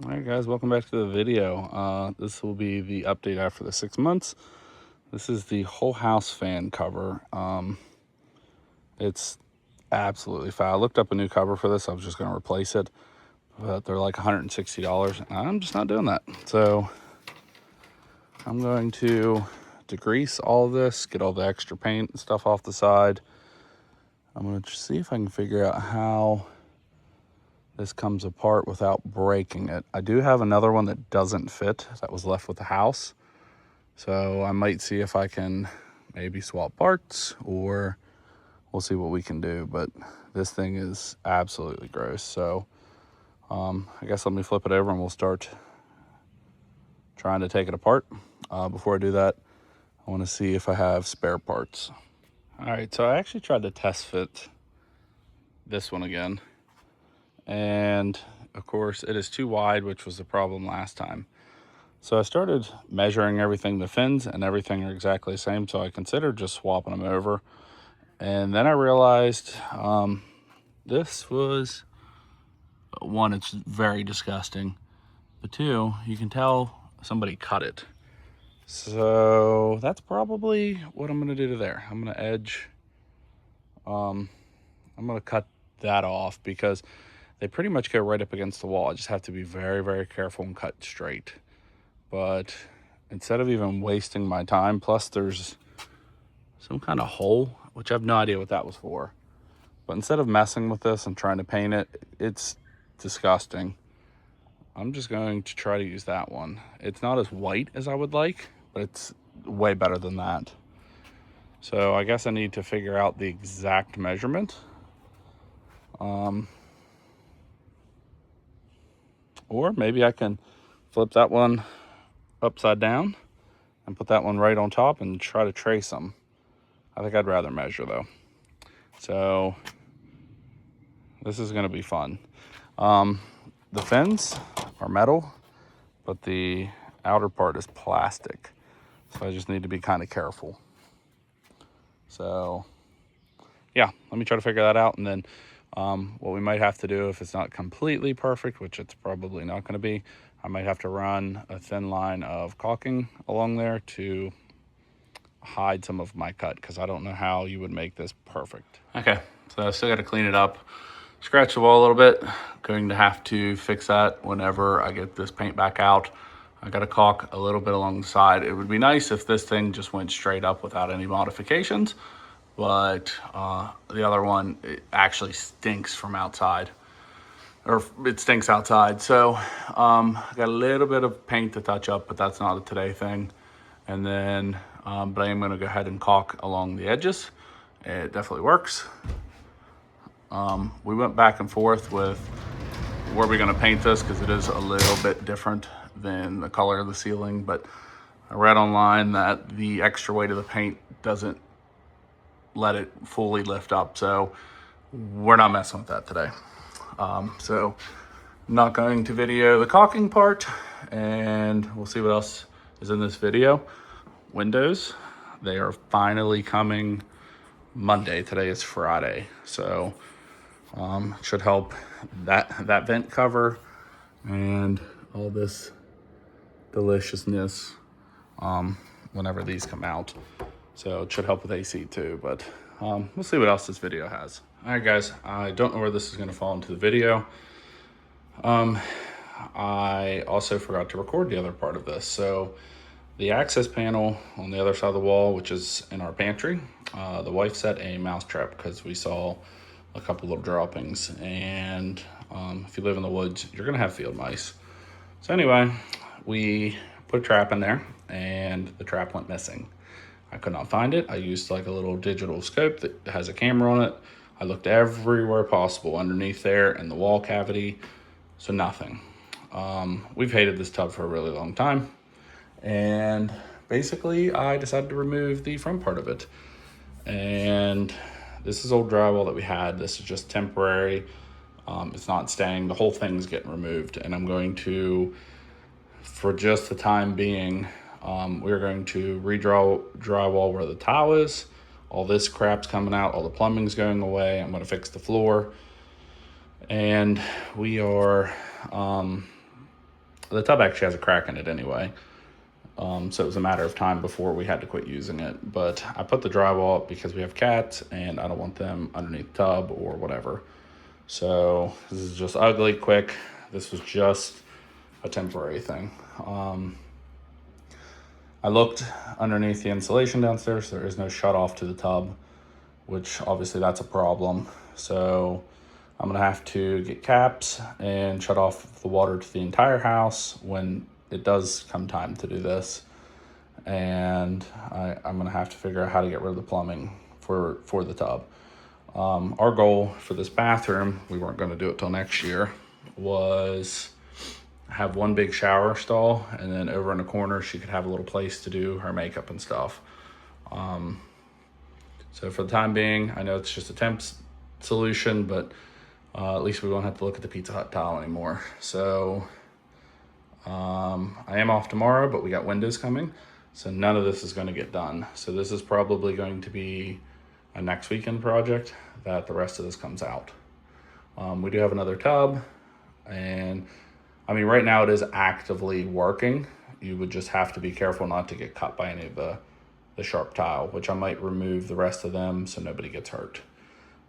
All right, guys, welcome back to the video. This will be the update after the 6 months. This is the whole house fan cover. It's absolutely foul. I looked up a new cover for this. I was just going to replace it, but they're like $160. I'm just not doing that. So I'm going to degrease all of this, get all the extra paint and stuff off the side. I'm going to see if I can figure out how this comes apart without breaking it. I do have another one that doesn't fit that was left with the house. So I might see if I can maybe swap parts, or we'll see what we can do. But this thing is absolutely gross. So I guess let me flip it over and we'll start trying to take it apart. Before I do that, I want to see if I have spare parts. All right, so I actually tried to test fit this one again. And of course it is too wide, which was the problem last time. So I started measuring everything. The fins and everything are exactly the same, so I considered just swapping them over. And then I realized this was, one, it's very disgusting, but two, you can tell somebody cut it. So that's probably what I'm gonna do to there. I'm gonna edge, I'm gonna cut that off because they pretty much go right up against the wall. I just have to be very, very careful and cut straight. But instead of even wasting my time, plus there's some kind of hole, which I have no idea what that was for. But instead of messing with this and trying to paint it, it's disgusting. I'm just going to try to use that one. It's not as white as I would like, but it's way better than that. So I guess I need to figure out the exact measurement. Or maybe I can flip that one upside down and put that one right on top and try to trace them. I think I'd rather measure though. So this is gonna be fun. The fins are metal, but the outer part is plastic. So I just need to be kind of careful. So yeah, let me try to figure that out. And then what we might have to do, if it's not completely perfect, which it's probably not gonna be, I might have to run a thin line of caulking along there to hide some of my cut, because I don't know how you would make this perfect. Okay, so I still got to clean it up, scratch the wall a little bit. Going to have to fix that whenever I get this paint back out. I got to caulk a little bit along the side. It would be nice if this thing just went straight up without any modifications, but the other one, it actually stinks from outside, or it stinks outside. So I got a little bit of paint to touch up, but that's not a today thing. And then but I am going to go ahead and caulk along the edges. It definitely works. We went back and forth with where we're going to paint this, because it is a little bit different than the color of the ceiling, but I read online that the extra weight of the paint doesn't let it fully lift up, so we're not messing with that today. So I'm not going to video the caulking part, and we'll see what else is in this video. Windows, they are finally coming Monday. Today is Friday, so should help that vent cover and all this deliciousness whenever these come out. So it should help with AC too, but we'll see what else this video has. All right, guys, I don't know where this is going to fall into the video. I also forgot to record the other part of this. So the access panel on the other side of the wall, which is in our pantry, the wife set a mouse trap because we saw a couple of droppings. And if you live in the woods, you're gonna have field mice. So anyway, we put a trap in there and the trap went missing. I could not find it. I used like a little digital scope that has a camera on it. I looked everywhere possible, underneath there in the wall cavity, so nothing. We've hated this tub for a really long time. And basically I decided to remove the front part of it. And this is old drywall that we had. This is just temporary. It's not staying. The whole thing's getting removed. And I'm going to, for just the time being, we're going to redraw drywall where the tile is. All this crap's coming out. All the plumbing's going away. I'm going to fix the floor. And we are The tub actually has a crack in it anyway. So it was a matter of time before we had to quit using it. But I put the drywall up because we have cats and I don't want them underneath the tub or whatever. So this is just ugly, quick. This was just a temporary thing. I looked underneath the insulation downstairs. There is no shut off to the tub, which obviously that's a problem. So I'm gonna have to get caps and shut off the water to the entire house when it does come time to do this. And I'm gonna have to figure out how to get rid of the plumbing for the tub. Our goal for this bathroom, we weren't gonna do it till next year, was have one big shower stall, and then over in the corner she could have a little place to do her makeup and stuff. So for the time being, I know it's just a temp solution, but at least we won't have to look at the Pizza Hut tile anymore. So I am off tomorrow, but we got windows coming, so none of this is going to get done. So this is probably going to be a next weekend project that the rest of this comes out. We do have another tub, and I mean, right now it is actively working. You would just have to be careful not to get cut by any of the sharp tile, which I might remove the rest of them so nobody gets hurt.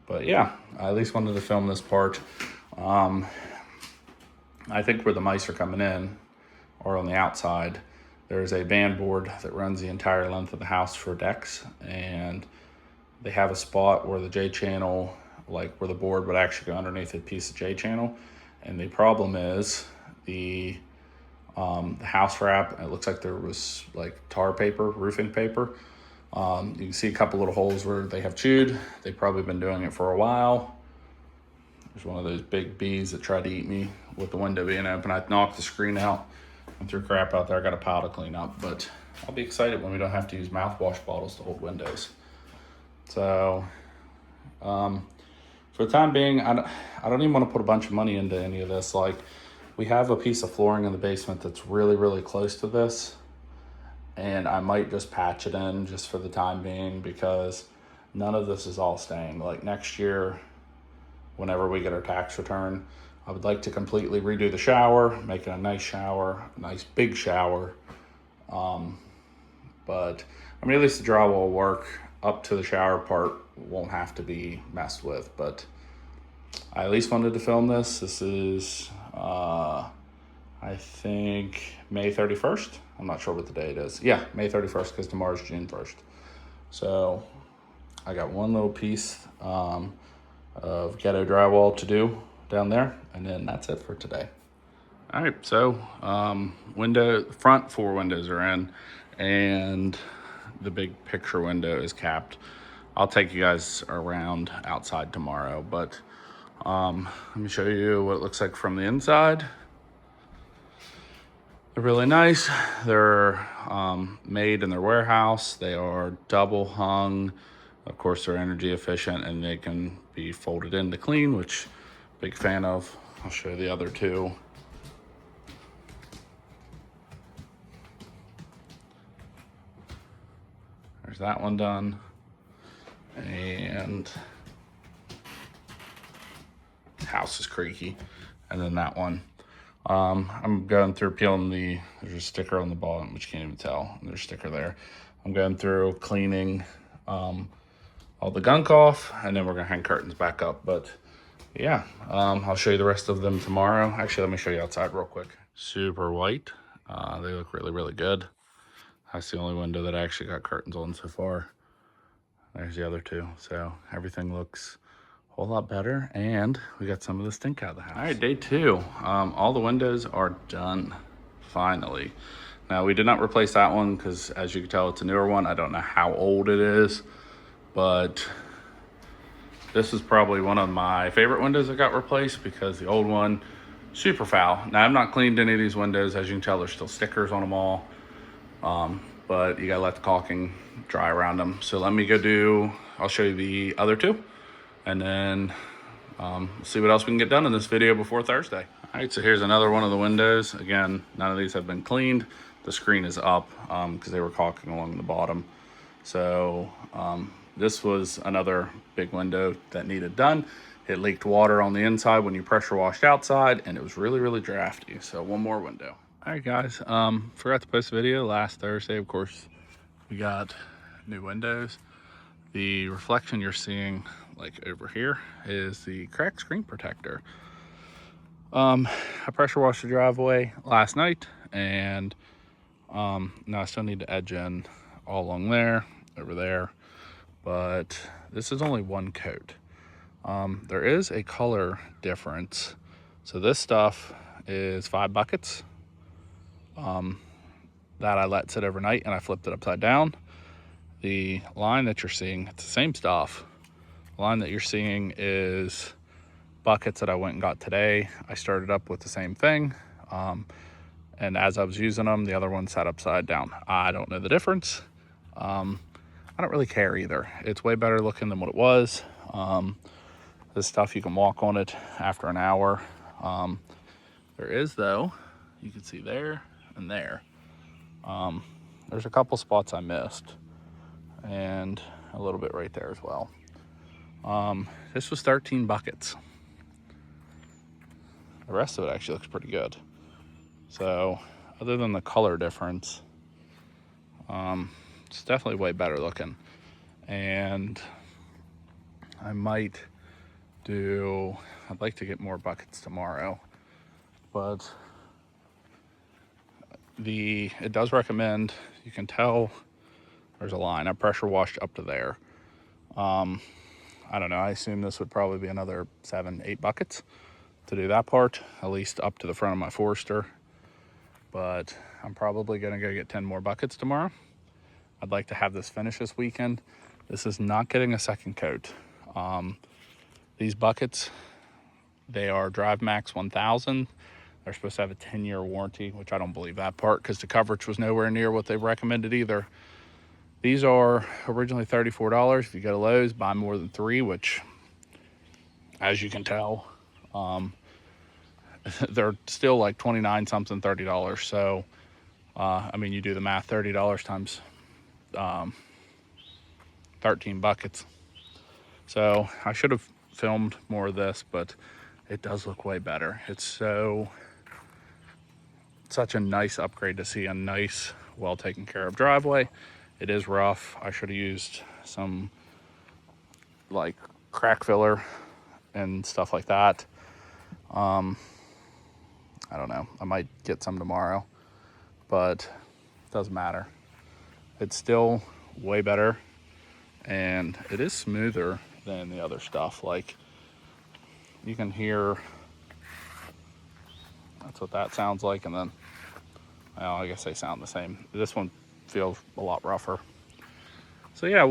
But yeah, I at least wanted to film this part. I think where the mice are coming in, or on the outside, there's a band board that runs the entire length of the house for decks, and they have a spot where the J channel, like where the board would actually go underneath a piece of J channel. And the problem is the house wrap, it looks like there was like tar paper, roofing paper. You can see a couple little holes where they have chewed. They've probably been doing it for a while. There's one of those big bees that tried to eat me with the window being open. I knocked the screen out and threw crap out there. I got a pile to clean up, but I'll be excited when we don't have to use mouthwash bottles to hold windows. So for the time being, I don't even want to put a bunch of money into any of this. Like, we have a piece of flooring in the basement that's really, really close to this, and I might just patch it in just for the time being, because none of this is all staying. Like next year, whenever we get our tax return, I would like to completely redo the shower, make it a nice shower, a nice big shower. But I mean, at least the drywall will work. Up to the shower part won't have to be messed with, but I at least wanted to film this. This is, I think, May 31st. I'm not sure what the date is. Yeah, May 31st, because tomorrow's June 1st. So I got one little piece of ghetto drywall to do down there, and then that's it for today. All right, so front 4 windows are in, and the big picture window is capped. I'll take you guys around outside tomorrow, but let me show you what it looks like from the inside. They're really nice. They're made in their warehouse. They are double hung. Of course, they're energy efficient, and they can be folded in to clean, which big fan of. I'll show you the other two. There's that one done. And the house is creaky. And then that one. I'm going through peeling there's a sticker on the bottom, which you can't even tell. There's a sticker there. I'm going through cleaning all the gunk off, and then we're gonna hang curtains back up. But yeah, I'll show you the rest of them tomorrow. Actually, let me show you outside real quick. Super white. They look really, really good. That's the only window that I actually got curtains on so far. There's the other two. So everything looks a whole lot better, and we got some of the stink out of the house. All right, day 2. All the windows are done, finally. Now, we did not replace that one because, as you can tell, it's a newer one. I don't know how old it is, but this is probably one of my favorite windows that got replaced, because the old one, super foul. Now, I've not cleaned any of these windows. As you can tell, there's still stickers on them all. But you gotta let the caulking dry around them. So let me I'll show you the other two, and then see what else we can get done in this video before Thursday. All right, so here's another one of the windows. Again, none of these have been cleaned. The screen is up because they were caulking along the bottom. So this was another big window that needed done. it leaked water on the inside when you pressure washed outside, and it was really, really drafty. So one more window. All right, guys, forgot to post a video last Thursday. Of course, we got new windows. The reflection you're seeing like over here is the cracked screen protector. I pressure washed the driveway last night, and now I still need to edge in all along there, over there, but this is only one coat. There is a color difference. So this stuff is 5 buckets that I let sit overnight, and I flipped it upside down. The line that you're seeing, it's the same stuff. The line that you're seeing is buckets that I went and got today. I started up with the same thing. And as I was using them, the other one sat upside down. I don't know the difference. I don't really care either. It's way better looking than what it was. This stuff, you can walk on it after an hour. There is, though, you can see there and there. There's a couple spots I missed, and a little bit right there as well. This was 13 buckets. The rest of it actually looks pretty good. So other than the color difference, it's definitely way better looking. And I'd like to get more buckets tomorrow, but it does recommend, you can tell there's a line. I pressure washed up to there. I don't know, I assume this would probably be another 7-8 buckets to do that part, at least up to the front of my Forester. But I'm probably gonna go get 10 more buckets tomorrow. I'd like to have this finished this weekend. This is not getting a second coat. These buckets, they are Drive Max 1000. They're supposed to have a 10-year warranty, which I don't believe that part because the coverage was nowhere near what they recommended either. These are originally $34. If you go to Lowe's, buy more than 3, which, as you can tell, they're still like 29 something, $30. So, I mean, you do the math, $30 times 13 buckets. So I should have filmed more of this, but it does look way better. It's such a nice upgrade to see a nice, well taken care of driveway. It is rough. I should have used some like crack filler and stuff like that. I don't know. I might get some tomorrow, but it doesn't matter. It's still way better, and it is smoother than the other stuff. Like, you can hear, that's what that sounds like, and then, well, I guess they sound the same. This one feels a lot rougher. So yeah,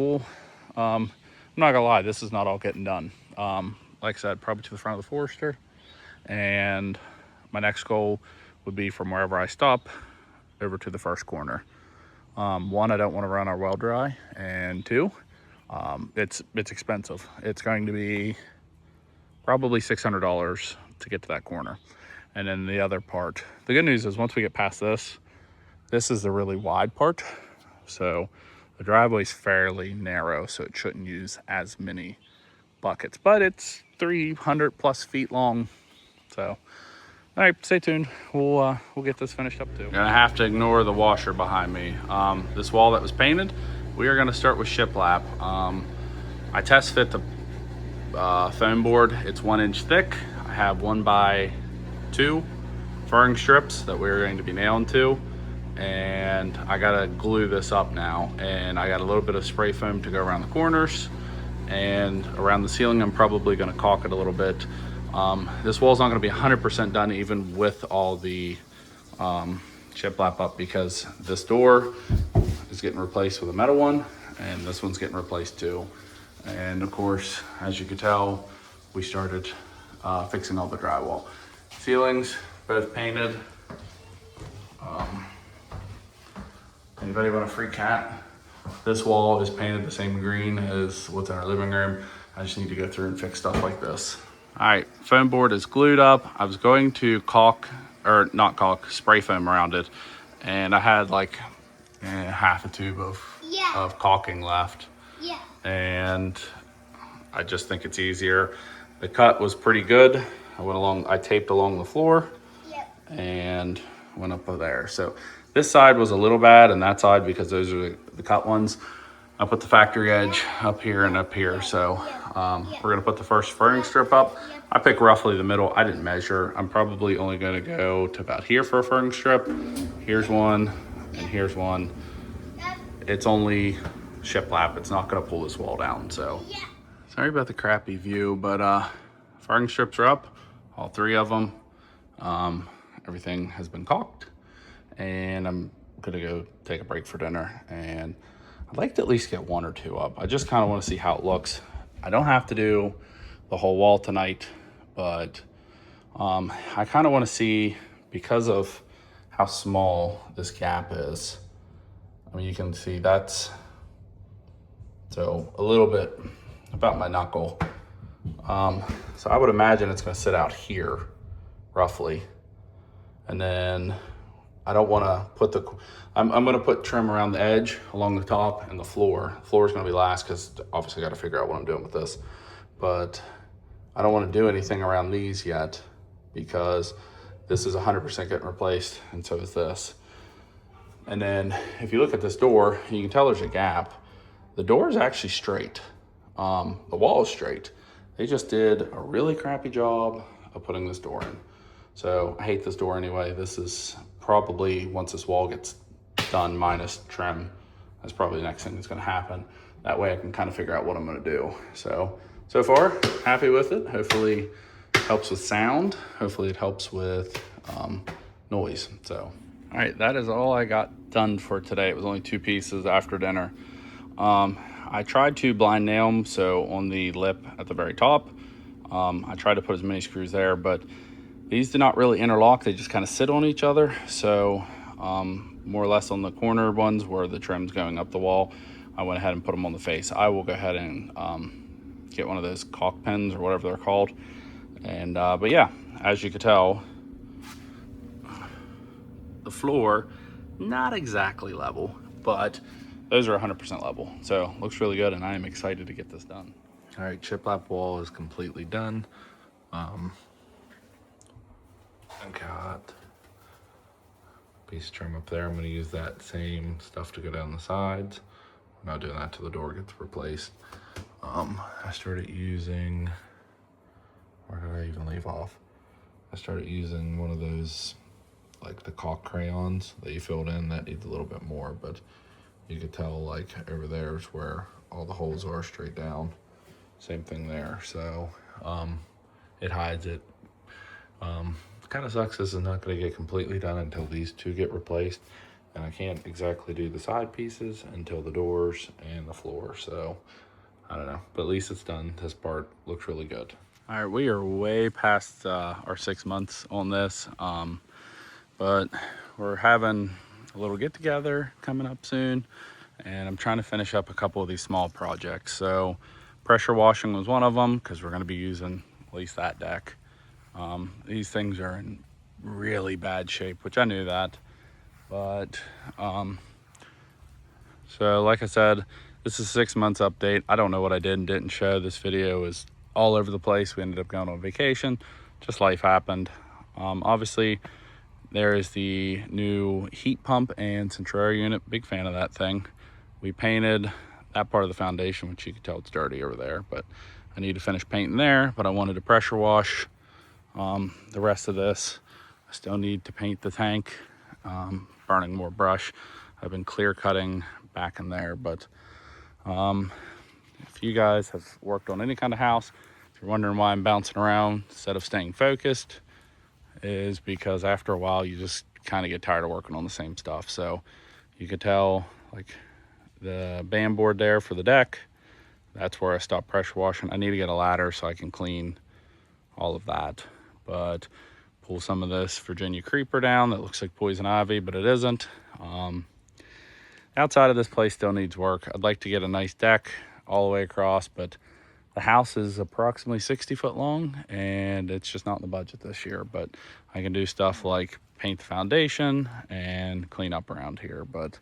I'm not gonna lie, this is not all getting done. Like I said, probably to the front of the Forester, and my next goal would be from wherever I stop over to the first corner. 1, I don't want to run our well dry, and 2, it's expensive. It's going to be probably $600 to get to that corner. And then the other part, the good news is once we get past this is the really wide part. So the driveway's fairly narrow, so it shouldn't use as many buckets, but it's 300 plus feet long. So, all right, stay tuned. We'll get this finished up too. You're gonna have to ignore the washer behind me. This wall that was painted, we are gonna start with shiplap. I test fit the foam board. It's 1 inch thick. I have 1x2 furring strips that we're going to be nailing to, and I gotta glue this up now. And I got a little bit of spray foam to go around the corners, and around the ceiling I'm probably gonna caulk it a little bit. This wall's not gonna be 100% done even with all the shiplap up, because this door is getting replaced with a metal one, and this one's getting replaced too. And of course, as you can tell, we started fixing all the drywall. Ceilings, both painted. Anybody want a free cat? This wall is painted the same green as what's in our living room. I just need to go through and fix stuff like this. All right, foam board is glued up. I was going to spray foam around it, and I had like half a tube of caulking left. Yeah. And I just think it's easier. The cut was pretty good. I taped along the floor and went up there. So this side was a little bad, and that side, because those are the cut ones, I put the factory edge up here and up here. So we're gonna put the first furring strip up. I pick roughly the middle. I didn't measure. I'm probably only gonna go to about here for a furring strip. Here's one, and here's one. It's only shiplap. It's not gonna pull this wall down, so. Sorry about the crappy view, but furring strips are up, all 3 of them. Everything has been caulked, and I'm gonna go take a break for dinner, and I'd like to at least get 1 or 2 up. I just kind of want to see how it looks. I don't have to do the whole wall tonight, but I kind of want to see, because of how small this gap is. I mean, you can see that's so a little bit about my knuckle. So I would imagine it's going to sit out here roughly, and then I don't want to put I'm going to put trim around the edge along the top and the floor. The floor is going to be last, because obviously I got to figure out what I'm doing with this, but I don't want to do anything around these yet, because this is 100% getting replaced, and so is this. And then if you look at this door, you can tell there's a gap. The door is actually straight. The wall is straight. They just did a really crappy job of putting this door in. So I hate this door anyway. This is probably, once this wall gets done minus trim, that's probably the next thing that's gonna happen. That way I can kind of figure out what I'm gonna do. So far, happy with it. Hopefully it helps with sound. Hopefully it helps with noise. So, all right, that is all I got done for today. It was only 2 pieces after dinner. I tried to blind nail them, so on the lip at the very top, I tried to put as many screws there, but these do not really interlock. They just kind of sit on each other. So more or less on the corner ones where the trim's going up the wall, I went ahead and put them on the face. I will go ahead and get one of those caulk pens or whatever they're called. And but yeah, as you could tell, the floor not exactly level, but those are 100% level. So looks really good, and I am excited to get this done. All right, shiplap wall is completely done. I got a piece of trim up there. I'm gonna use that same stuff to go down the sides. I'm not doing that till the door gets replaced. I started using, where did I even leave off? I started using one of those, like the caulk crayons that you filled in. That needs a little bit more, but you could tell like over there is where all the holes are straight down. Same thing there. So it hides it. Kind of sucks this is not going to get completely done until these 2 get replaced, and I can't exactly do the side pieces until the doors and the floor. So I don't know, but at least it's done. This part looks really good. All right, we are way past our 6 months on this, but we're having a little get together coming up soon, and I'm trying to finish up a couple of these small projects. So pressure washing was one of them, because we're going to be using at least that deck. These things are in really bad shape, which I knew that, but so like I said, this is a 6 months update. I don't know what I did and didn't show. This video is all over the place. We ended up going on vacation, just life happened. Obviously there is the new heat pump and Centrera unit. Big fan of that thing. We painted that part of the foundation, which you can tell it's dirty over there, but I need to finish painting there. But I wanted to pressure wash the rest of this. I still need to paint the tank, burning more brush. I've been clear cutting back in there, but if you guys have worked on any kind of house, if you're wondering why I'm bouncing around instead of staying focused, is because after a while you just kind of get tired of working on the same stuff. So you could tell, like the band board there for the deck, that's where I stopped pressure washing. I need to get a ladder so I can clean all of that. But pull some of this Virginia creeper down that looks like poison ivy, but it isn't. Outside of this place still needs work. I'd like to get a nice deck all the way across, but the house is approximately 60 foot long, and it's just not in the budget this year. But I can do stuff like paint the foundation and clean up around here. But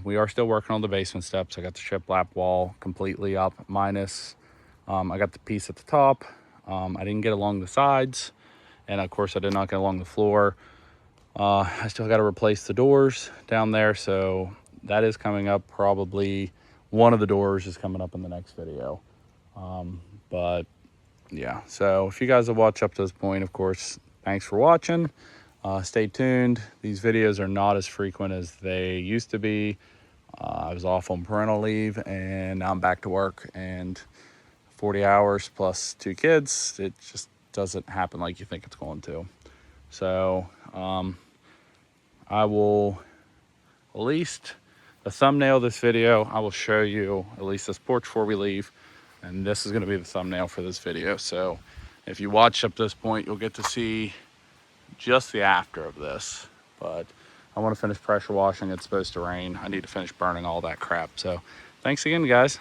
we are still working on the basement steps. I got the shiplap wall completely up, minus I got the piece at the top. I didn't get along the sides, and of course I did not get along the floor. I still got to replace the doors down there, so that is coming up. Probably one of the doors is coming up in the next video. But yeah, so if you guys have watched up to this point, of course, thanks for watching. Stay tuned. These videos are not as frequent as they used to be. I was off on parental leave, and now I'm back to work, and 40 hours plus 2 kids, it just doesn't happen like you think it's going to. So I will, at least the thumbnail of this video, I will show you at least this porch before we leave, and this is going to be the thumbnail for this video. So if you watch up to this point, you'll get to see just the after of this. But I want to finish pressure washing. It's supposed to rain. I need to finish burning all that crap. So thanks again, guys.